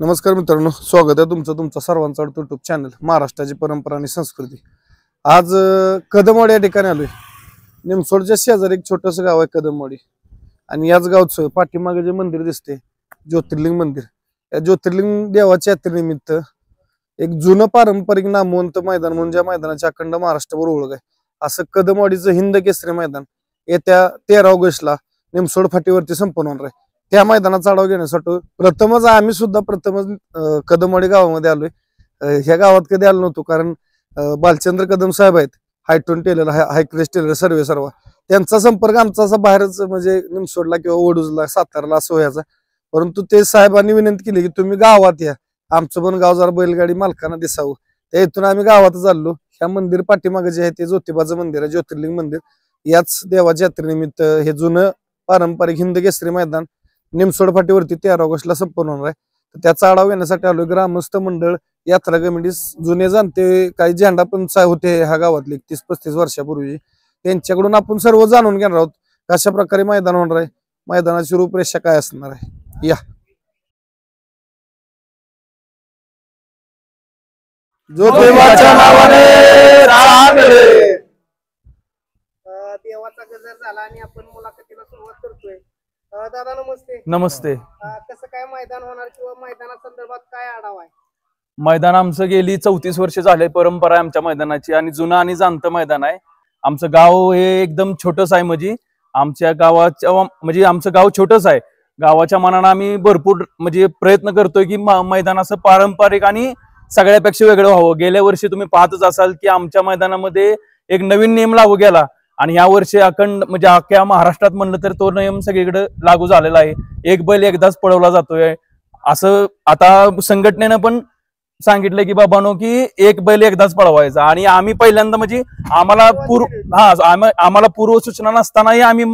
नमस्कार मित्रांनो, स्वागत आहे तुमचं सर्वांचा युट्यूब चॅनल महाराष्ट्राची परंपरा आणि संस्कृती। आज कदमवाडी या ठिकाणी आलोय। निमसोडच्या शेजारी एक छोटंसं गाव आहे कदमवाडी आणि याच गावचं पाठीमागे जे मंदिर दिसते ज्योतिर्लिंग मंदिर, या ज्योतिर्लिंग देवाच्या यात्रेनिमित्त एक जुनं पारंपरिक नामवंत मैदान म्हणून ज्या मैदानाची अखंड महाराष्ट्रभर ओळख आहे असं कदमवाडीचं हिंद केसरी मैदान येत्या 13 ऑगस्टला निमसोड फाटीवरती संपन्न होणार आहे। त्या मैदानाचा आढावा घेण्यासाठी प्रथमच कदमवाडी गावामध्ये आलोय। ह्या गावात कधी आलो नव्हतो कारण बालचंद्र कदम साहेब आहेत, हायटून टेलर, हायक्रेस टेलर सर्व त्यांचा संपर्क आमचा असा बाहेरच म्हणजे निमसोडला किंवा वडूजला सातारला असं व्हायचा। परंतु ते साहेबांनी विनंती केली की तुम्ही गावात या, आमचं पण गाव जरा बैलगाडी मालकांना दिसावं। त्या इथून आम्ही गावातच आलो। ह्या मंदिर पाठीमागे जे आहे ते ज्योतिबाचं मंदिर आहे, ज्योतिर्लिंग मंदिर। याच देवाच्या यात्रेनिमित्त हे जुनं पारंपरिक हिंद केसरी मैदान निमसोड फाटीवरती 13 ऑगस्टला संपन्न होणार आहे। तर त्याचा आढावा घेण्यासाठी आलोय। ग्रामस्थ मंडळ, यात्रा कमिटी, जुने जाणते काही झेंडा पण होते ह्या गावातले 30-35 वर्षापूर्वी, त्यांच्याकडून आपण सर्व जाणून घेणार आहोत कशा प्रकारे मैदान होणार आहे, मैदानाची रूपरेषा काय असणार आहे। या ज्योतिबाच्या नावाने देवाचा गजर झाला आणि आपण मुलाखतीला सुरुवात करतोय। दादा नमस्ते। नमस्ते। कसं काय मैदान होणार किंवा मैदानासंदर्भात काय आढावा आहे? मैदान आमचं गेली 34 वर्ष झाले, परंपरा आहे आमच्या मैदानाची आणि जुनं आणि जाणतं मैदान आहे। आमचं गाव हे एकदम छोटंच आहे, म्हणजे आमच्या गावाच्या म्हणजे आमचं गाव छोटंच आहे। गावाच्या मनानं आम्ही भरपूर म्हणजे प्रयत्न करतोय की मैदान असं पारंपरिक आणि सगळ्यापेक्षा वेगळं व्हावं। गेल्या वर्षी तुम्ही पाहतच असाल की आमच्या मैदानामध्ये एक नवीन नियम लागू गेला आणि या वर्षी अखंड म्हणजे अख्ख्या महाराष्ट्रात म्हणलं तर तो नियम सगळीकडे लागू झालेला आहे। एक बैल एकदाच पळवला जातोय असं आता संघटनेनं पण सांगितलंय की बाबांनो की एक बैल एकदाच पळवायचा। आणि आम्ही पहिल्यांदा म्हणजे आम्हाला पूर्व सूचना नसतानाही आम्ही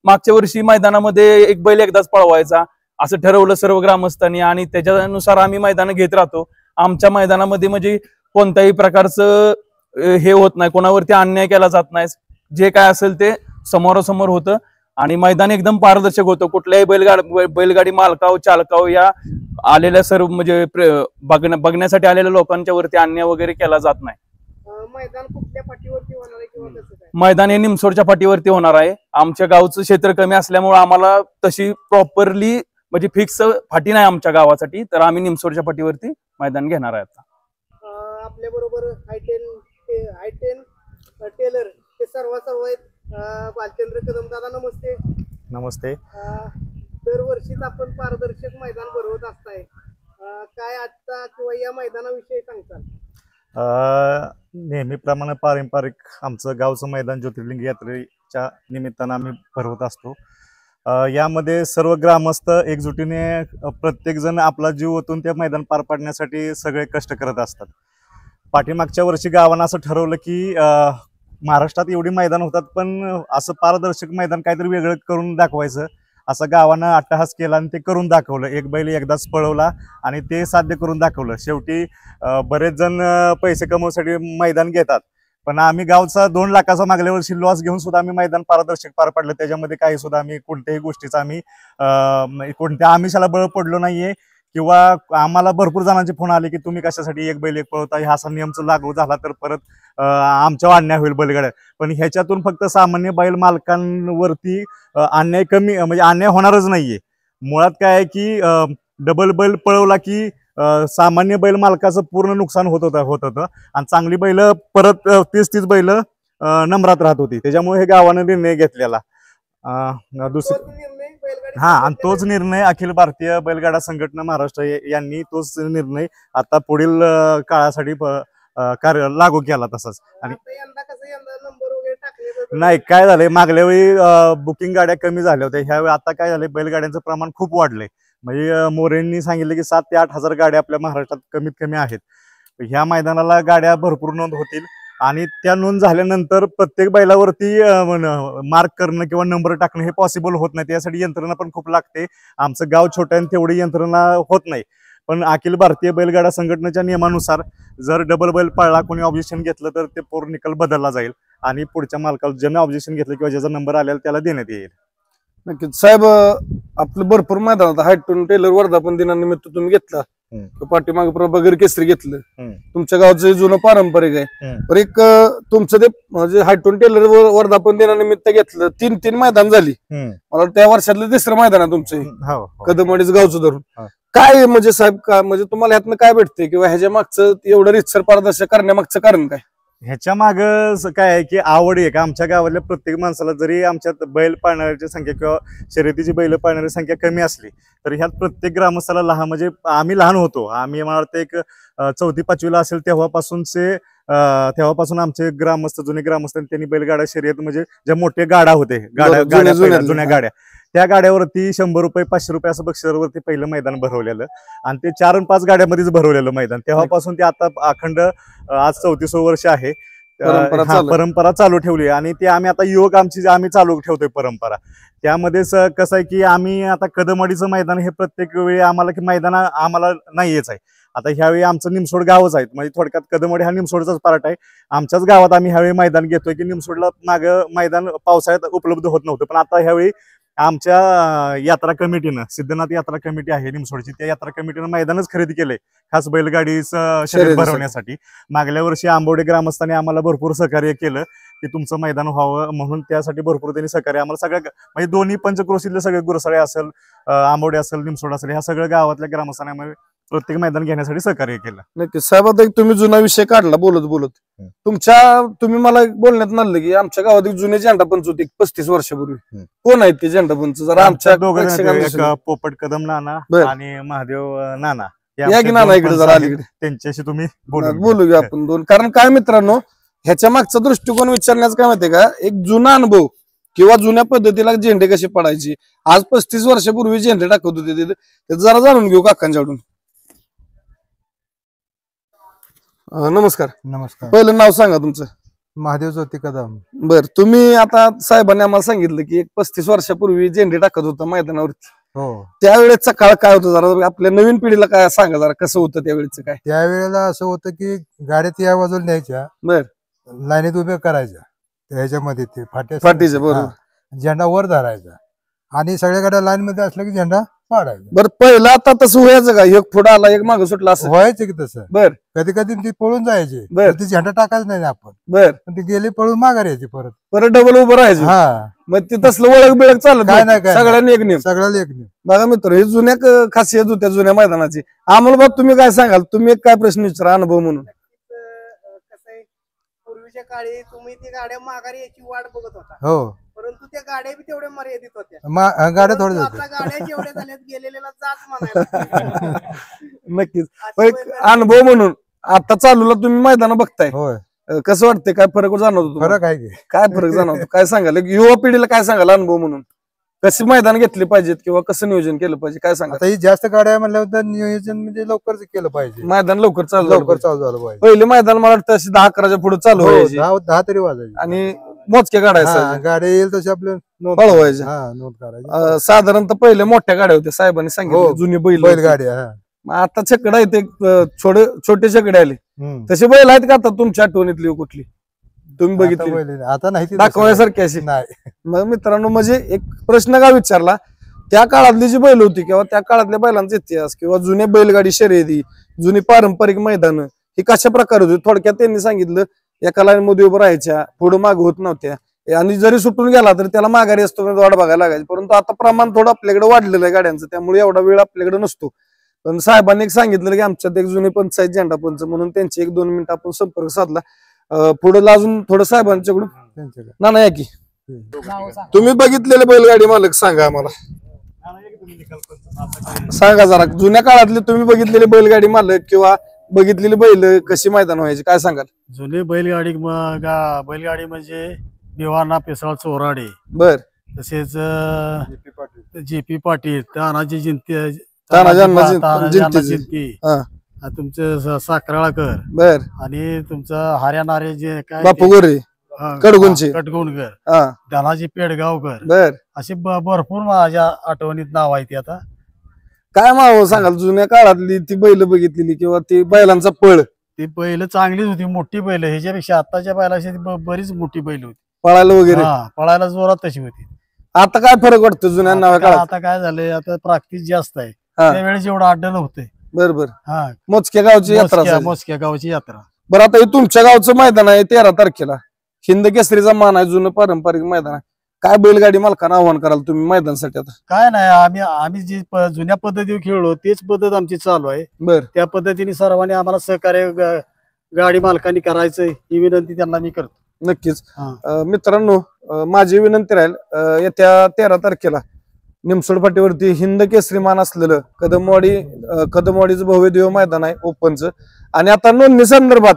मागच्या वर्षी मैदानामध्ये एक बैल एकदाच पळवायचा असं ठरवलं सर्व ग्रामस्थांनी आणि त्याच्यानुसार आम्ही मैदान घेत राहतो। आमच्या मैदानामध्ये म्हणजे कोणत्याही प्रकारचं हे होत नाही, कोणावरती अन्याय केला जात नाही, जे काय असेल ते समोरासमोर होतं आणि मैदान एकदम पारदर्शक होतं। कुठल्याही बैलगाडी मालकाव चालकाव या आलेल्या सर्व म्हणजे बघण्यासाठी आलेल्या लोकांच्या वरती अन्याय वगैरे केला जात नाही। मैदान कुठल्या फाटीवरती होणार आहे किंवा कसं काय? मैदान हे निमसोडच्या फाटीवरती होणार आहे। आमच्या गावचं क्षेत्र कमी असल्यामुळे आम्हाला तशी प्रॉपरली म्हणजे फिक्स फाटी नाही आमच्या गावासाठी, तर आम्ही निमसोडच्या फाटीवरती मैदान घेणार आहे। आता आपल्या बरोबर हायटेन टेलर ते सर्व आहेत। बालचंद्र कदम दादा नमस्ते। नमस्ते। दरवर्षीच आपण पारदर्शक मैदान भरवत असताय, काय आजचा किंवा या मैदानाविषयी सांगताल? नेहमीप्रमाणे पारंपरिक आमचं गावचं मैदान ज्योतिर्लिंग यात्रेच्या निमित्तानं आम्ही भरवत असतो। यामध्ये सर्व ग्रामस्थ एकजुटीने प्रत्येक जण आपला जीव ओतून ते मैदान पार पाडण्यासाठी सगळे कष्ट करत असतात। पाठीमागच्या वर्षी गावानं असं ठरवलं की महाराष्ट्रात एवढी मैदान होतात पण असं पारदर्शक मैदान काहीतरी वेगळं करून दाखवायचं, असं गावानं अट्टहास केला आणि ते करून दाखवलं। एक बैल एकदाच पळवला आणि ते साध्य करून दाखवलं। शेवटी बरेच जण पैसे कमवण्यासाठी मैदान घेतात, पण आम्ही गावचा 2 लाखाचा मागल्या वर्षी लॉस घेऊन सुद्धा आम्ही मैदान पारदर्शक पार पाडलं। त्याच्यामध्ये काही सुद्धा आम्ही कोणत्याही गोष्टीचा कोणत्या आमिषाला बळ पडलो नाहीये किंवा आम्हाला भरपूर जणांचे फोन आले की तुम्ही कशासाठी एक बैल एक पळवता, हा असा नियम लागू झाला तर परत आमच्यावर अन्याय होईल बैलगाड्या। पण ह्याच्यातून फक्त सामान्य बैल मालकांवरती अन्याय कमी म्हणजे अन्याय होणारच नाहीये। मुळात काय आहे की डबल बैल पळवला की सामान्य बैल मालकाचं पूर्ण नुकसान होत होतं आणि चांगली बैल परत 30 बैल नंबरात राहत होती। त्याच्यामुळे हे गावानं निर्णय घेतलेला आणि तोच निर्णय अखिल भारतीय बैलगाडा संघटना महाराष्ट्र यांनी तोच निर्णय आता पुढील काळासाठी लागू केला तसाच। आणि नाही काय झालंय, मागल्या वेळी बुकिंग गाड्या कमी झाल्या होत्या, ह्यावेळी आता काय झालंय बैलगाड्यांचं प्रमाण खूप वाढलंय। म्हणजे मोरेंनी सांगितलं की 7 ते 8 हजार गाड्या आपल्या महाराष्ट्रात कमीत कमी आहेत। ह्या मैदानाला गाड्या भरपूर नोंद होतील आणि त्या नोंद झाल्यानंतर प्रत्येक बैलावरती मार्क करणं किंवा नंबर टाकणं हे पॉसिबल होत नाही। त्यासाठी यंत्रणा पण खूप लागते। आमचं गाव छोटं आणि तेवढी यंत्रणा होत नाही, पण अखिल भारतीय बैलगाडा संघटनेच्या नियमानुसार जर डबल बैल पळला, कोणी ऑब्जेक्शन घेतलं तर ते पूर्ण निकाल बदलला जाईल आणि पुढच्या मालकाला ज्याने ऑब्जेक्शन घेतलं किंवा ज्याचा नंबर आलेला त्याला देण्यात येईल। नक्कीच साहेब, आपलं भरपूर मैदानात हायटून टेलर वर्धापन दिनानिमित्त तुम्ही घेतला पाठीमागे प्रभाकर केसरी घेतलं, हम्म. तुमच्या गावचं जुनं पारंपरिक आहे. हम्म. पण एक तुमचं ते म्हणजे हायटून टेलर वर्धापन दिनानिमित्त घेतलं, 3 मैदान झाली. मला वाटतं त्या वर्षातलं 3रं मैदान आहे तुमचं हो. कदमवाडीच गावचं धरून. हा. काय म्हणजे साहेब काय म्हणजे तुम्हाला ह्यातनं काय भेटते किंवा ह्याच्या मागचं एवढं रितसर पारदर्शक करण्यामागचं कारण काय? ह्याच्या माग काय आहे की आवड आहे का आमच्या गावातल्या प्रत्येक माणसाला जरी आमच्यात बैल पाळणाऱ्याची संख्या किंवा शर्यतीची बैल पाळणारी संख्या कमी असली तरी ह्यात प्रत्येक ग्रामस्थाला लहान म्हणजे आम्ही लहान होतो, आम्ही मला वाटतं एक 4वी-5वीला असेल तेव्हापासून आमचे ग्रामस्थ जुने ग्रामस्थ त्यांनी बैलगाडा शर्यत म्हणजे ज्या मोठे गाडा होते जुन्या गाड्या त्या गाड्यावरती 100 रुपये 500 रुपये असं बक्षिसावरती पहिलं मैदान भरवलेलं आणि ते 4 आणि 5 गाड्यामध्येच भरवलेलं मैदान. तेव्हापासून ते आता अखंड आज 34 वर्ष आहे परंपरा चालू ठेवली आणि ते आम्ही आता योग आम्ही चालू ठेवतोय परंपरा. त्यामध्येच कसं आहे की आम्ही आता कदमवाडीचं मैदान हे प्रत्येक वेळी आम्हाला की मैदान आम्हाला नाहीच आहे. आता ह्यावेळी आमचं निमसोड गावच आहे, म्हणजे थोडक्यात कदमवाडी हा निमसोडचाच पार्ट आहे. आमच्याच गावात आम्ही ह्यावेळी मैदान घेतोय की निमसोडला मागं मैदान पावसाळ्यात उपलब्ध होत नव्हतं, पण आता ह्यावेळी आमच्या यात्रा कमिटीनं सिद्धनाथ यात्रा कमिटी आहे निमसोडची, त्या यात्रा कमिटीनं मैदानच खरेदी केलंय खास बैलगाडीचं शर्यत भरवण्यासाठी. मागल्या वर्षी आंबवडे ग्रामस्थांनी आम्हाला भरपूर सहकार्य केलं की तुमचं मैदान व्हावं म्हणून, त्यासाठी भरपूर त्यांनी सहकार्य आम्हाला सगळ्या म्हणजे दोन्ही पंचक्रोशीतले सगळे गुरसाळे असेल, आंबवडे असेल, निमसोड असेल, ह्या सगळ्या गावातल्या ग्रामस्थांनी आम्हाला प्रत्येक मैदान घेण्यासाठी सहकार्य केलं. नक्की साहेब, आता तुम्ही जुना विषय काढला बोलत तुम्ही मला बोलण्यात आणलं की आमच्या गावात एक जुने झेंडापंच होते 35 वर्षापूर्वी. कोण आहेत ते झेंडापंच? जरा आमच्या दोघं पोपट कदम नाना आणि महादेव नाना या की नाना इकडे जरा अलीकडे त्यांच्याशी तुम्ही बोलूया आपण दोन. कारण काय मित्रांनो, ह्याच्या मागचा दृष्टिकोन विचारण्याचं काय माहितीये का, एक जुना अनुभव किंवा जुन्या पद्धतीला झेंडे कसे पडायचे, आज 35 वर्षापूर्वी झेंडे टाकत होते ते जरा जाणून घेऊ काकांच्याकडून. नमस्कार. नमस्कार. पहिलं नाव सांगा तुमचं. महादेव ज्योती कदम. बर, तुम्ही आता साहेबांनी आम्हाला सांगितलं की एक 35 वर्षापूर्वी झेंडे टाकत होता मैदानावरती. हो. त्यावेळेचा काळ काय होतं, जरा आपल्या नवीन पिढीला काय सांगा जरा, कसं होतं त्यावेळेचं काय? त्यावेळेला असं होतं की गाड्या या बाजूला न्यायच्या, बर, लाईनीत उभ्या करायच्या, ह्याच्यामध्ये ते फाटीचं बरोबर, झेंडा वर धरायचा आणि सगळ्या गाड्या लाईन मध्ये असल्या की झेंडा पाडायचा. बरं, पहिलं आता तसं व्हायचं का, एक पुढे आला एक मागे सुटला असं व्हायचं की तसं? बर, कधी कधी ती पळून जायची, बर, ती झेंडा टाकायचं नाही आपण, बर, ती गेली पळून माघार यायची परत डबल उभं राहायचं. हा, मग ते तसलं ओळख बिळख चालत काय नाही, काय सगळ्यांनी एक नियम. सगळ्याला एक नाही. बघा मित्र, हे जुन्या खासियत होत्या जुन्या मैदानाची. आम्हाला बाबा तुम्ही काय सांगाल, तुम्ही एक काय प्रश्न विचारा अनुभव म्हणून. कसं आहे, पूर्वीच्या काळी तुम्ही ती गाड्या माघारी याची वाट बघत होता, हो, परंतु त्या गाड्या बी तेवढ्या मर्यादित होत्या. गाड्या थोड्या आता गाड्या जेवढ्या झाल्यात गेलेल्या जाच म्हणायला. नक्कीच. पण एक अनुभव म्हणून आता चालूला तुम्ही मैदान बघताय, होय. कसं वाटतंय, काय फरक जाणवतो तुम्हाला? फरक आहे की काय फरक जाणवतो, काय सांगाल? एक युवा पिढीला काय सांगाल अनुभव म्हणून, कशी मैदान घेतली पाहिजेत किंवा कसं नियोजन केलं पाहिजे, काय सांगा? आता ही जास्त गाड्या म्हणल्यावर नियोजन म्हणजे लवकर केलं पाहिजे, मैदान लवकर चालू झालं पाहिजे. पहिले मैदान मला वाटतं अशी 10-11च्या पुढे चालू व्हायची, 10 तरी वाजायचे आणि मोजक्या गाड्या गाड्या येईल तसे आपलं पळवायच्या. नोंद करायची. साधारणतः पहिले मोठ्या गाड्या होत्या, साहेबांनी सांगितलं जुनी बैलगाड्या. आता छकडा आहेत, छोटे छकडे आले. तसे बैल आहेत का आता तुमच्या आठवणीतली कुठली तुम्ही बघितली? आता नाही दाखवायसारखी अशी नाही. मग मित्रांनो, म्हणजे एक प्रश्न का विचारला, त्या काळातली जी बैल होती किंवा त्या काळातल्या बैलांचा इतिहास किंवा जुने बैलगाडी शर्यती, जुनी पारंपरिक मैदान ही कशा प्रकारे होती, थोडक्यात त्यांनी सांगितलं. एका लाईन मध्ये उभं राहायच्या, पुढे माग होत नव्हत्या, आणि जरी सुटून गेला तरी त्याला माघारी असतो वाट बघायला लागायची. परंतु आता प्रमाण थोडं आपल्याकडे वाढलेलं आहे गाड्यांचं, त्यामुळे एवढा वेळ आपल्याकडे नसतो. पण साहेबांनी एक सांगितलं की आमच्यात एक जुने पंचायत झेंडा पंच म्हणून त्यांचे 1-2 मिनिटं आपण संपर्क साधला. पुढे अजून थोडं साहेबांच्याकडून ना या की तुम्ही बघितलेले बैलगाडी मालक सांगा आम्हाला, सांगा जरा जुन्या काळातले तुम्ही बघितलेले बैलगाडी मालक किंवा बघितलेली बैल कशी मैदान व्हायची, काय सांगाल? जुनी बैलगाडी म्हणजे दिवाना पेसळ चोराडे, बर, तसेच JP पाटील, तानाजी जिंती, तुमचं साखराळकर, बर, आणि तुमचं हरियाणारे जे काय बापू गोरे, कटगुणकर, धनाजी पेडगावकर, बर, असे भरपूर माझ्या आठवणीत नाव आहे. ती आता काय माव सांगाल जुन्या काळातली ती बैल बघितलेली किंवा ती बैलांचा पळ? ती बैल चांगलीच होती, मोठी बैल, ह्याच्यापेक्षा आताच्या बैलाशी बरीच मोठी बैल होती, पळायला वगैरे. पळायला जोरात तशी होती. आता काय फरक वाटतो जुन्या नावा काळात? आता काय झालंय, आता प्रॅक्टिस जास्त आहे, त्यावेळेस एवढं अड्ड नव्हते. बरोबर. हा मोजक्या गावची यात्रा असायची. मोजक्या गावची यात्रा. बरं आता हे तुमच्या गावचं मैदान आहे 13 तारखेला, हिंद केसरीचा मान आहे, जुनं पारंपरिक मैदान आहे. काय बैलगाडी मालकांना आव्हान कराल तुम्ही मैदानासाठी आता? काय नाही, आम्ही जी जुन्या पद्धतीवर खेळलो तेच पद्धत आमची चालू आहे. बर. त्या पद्धतीने सर्वांनी आम्हाला सहकार्य गाडी मालकांनी करायचं ही विनंती त्यांना मी करतो. नक्कीच. हा. मित्रांनो, माझी विनंती राहील, येत्या 13 तारखेला निमसोड फाटीवरती हिंद केसरी मान असलेलं कदमवाडीचं भव्य दिव्य मैदान आहे ओपनचं. आणि आता नोंदणी संदर्भात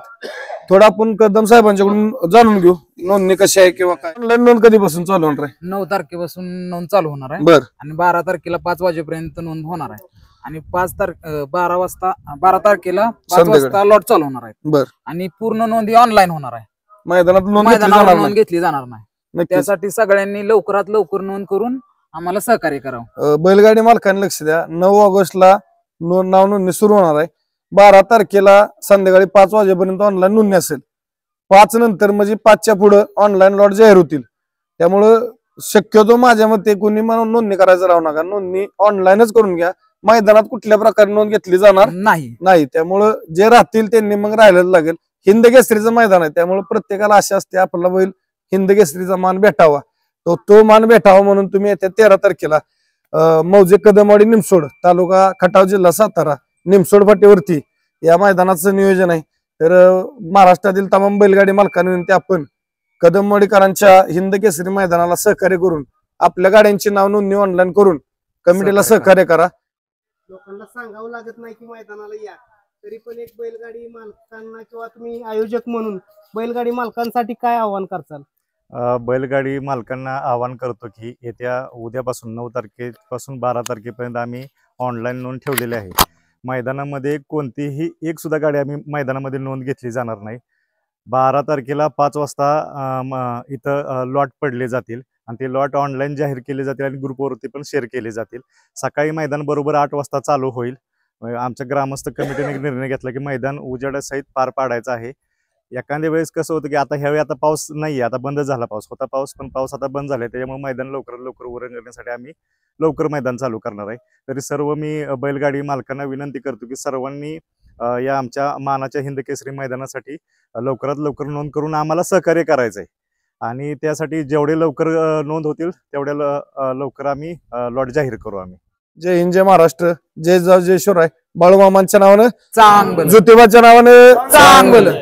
थोडं आपण कदम साहेबांच्याकडून जाणून घेऊ, नोंदणी कशी आहे किंवा काय. ऑनलाईन नोंद कधीपासून चालू होणार आहे? 9 तारखेपासून नोंद चालू होणार आहे. बर. आणि 12 तारखेला 5 वाजेपर्यंत नोंद होणार आहे. आणि 12 तारखेला 5 वाजता लॉट चालू होणार आहे. बर. आणि पूर्ण नोंद ऑनलाईन होणार आहे. मैदानात मैदानावर नोंद घेतली जाणार नाही. नक्कीच. त्यासाठी सगळ्यांनी लवकरात लवकर नोंद करून आम्हाला सहकार्य करावं. बैलगाडी मालकांनी लक्ष द्या, 9 ऑगस्टला नाव नोंदणी सुरू होणार आहे. 12 तारखेला संध्याकाळी 5 वाजेपर्यंत ऑनलाईन नोंदणी असेल. 5 नंतर म्हणजे 5च्या पुढे ऑनलाईन लॉट जाहीर होतील. त्यामुळं शक्यतो माझ्या मते कोणी म्हणून नोंदणी करायचं राहू नका, नोंदणी ऑनलाईनच करून घ्या. मैदानात कुठल्या प्रकारे नोंद घेतली जाणार नाही. त्यामुळं जे राहतील त्यांनी मग राहिलेलं लागेल. हिंद केसरीचं मैदान आहे, त्यामुळे प्रत्येकाला आशा असते आपला बैल हिंद केसरीचा मान भेटावा, तो मान भेटावा म्हणून तुम्ही येत्या 13 तारखेला मौजे कदमवाडी निमसोड तालुका खटाव जिल्हा सातारा निमसोड फाटीवरती या मैदानाचं नियोजन आहे. तर महाराष्ट्रातील तमाम बैलगाडी मालकांनी विनंती, आपण कदमवाडीकरांच्या हिंद केसरी मैदानाला सहकार्य करून आपल्या गाड्यांची नाव नोंदणी ऑनलाईन करून कमिटीला सहकार्य करा. लोकांना सांगावं लागत नाही की मैदानाला या, तरी पण एक बैलगाडी मालकांना किंवा तुम्ही आयोजक म्हणून बैलगाडी मालकांसाठी काय आव्हान करताल? बैलगाडी मालकांना आवाहन करतो की येत्या उद्यापासून 9 तारखेपासून 12 तारखेपर्यंत आम्ही ऑनलाईन नोंद ठेवलेली आहे. मैदानामध्ये कोणतीही एक सुद्धा गाडी आम्ही मैदानामध्ये नोंद घेतली जाणार नाही. 12 तारखेला 5 वाजता इथं लॉट पडले जातील आणि ते लॉट ऑनलाईन जाहीर केले जातील आणि ग्रुपवरती पण शेअर केले जातील. सकाळी मैदान बरोबर 8 वाजता चालू होईल. आमच्या ग्रामस्थ कमिटीने निर्णय घेतला की मैदान उजेडासहित पार पाडायचं आहे. एखाद्या वेळेस कसं होतं की आता ह्यावेळी आता पाऊस नाहीये, आता बंद झाला पाऊस, होता पाऊस पण पाऊस आता बंद झालाय, त्याच्यामुळे मैदान लवकरात लवकर उरंगण्यासाठी आम्ही लवकर मैदान चालू करणार आहे. तरी सर्व मी बैलगाडी मालकांना विनंती करतो की सर्वांनी या आमच्या मानाच्या हिंद केसरी मैदानासाठी लवकरात लवकर नोंद करून आम्हाला सहकार्य करायचंय. आणि त्यासाठी जेवढे लवकर नोंद होतील तेवढ्या लवकर आम्ही लॉट जाहीर करू. आम्ही जय हिंद, जय महाराष्ट्र, जय जय शिवराय. बाळूमामांच्या नावानं चांगलं, ज्योतिबाच्या नावानं चांगलं.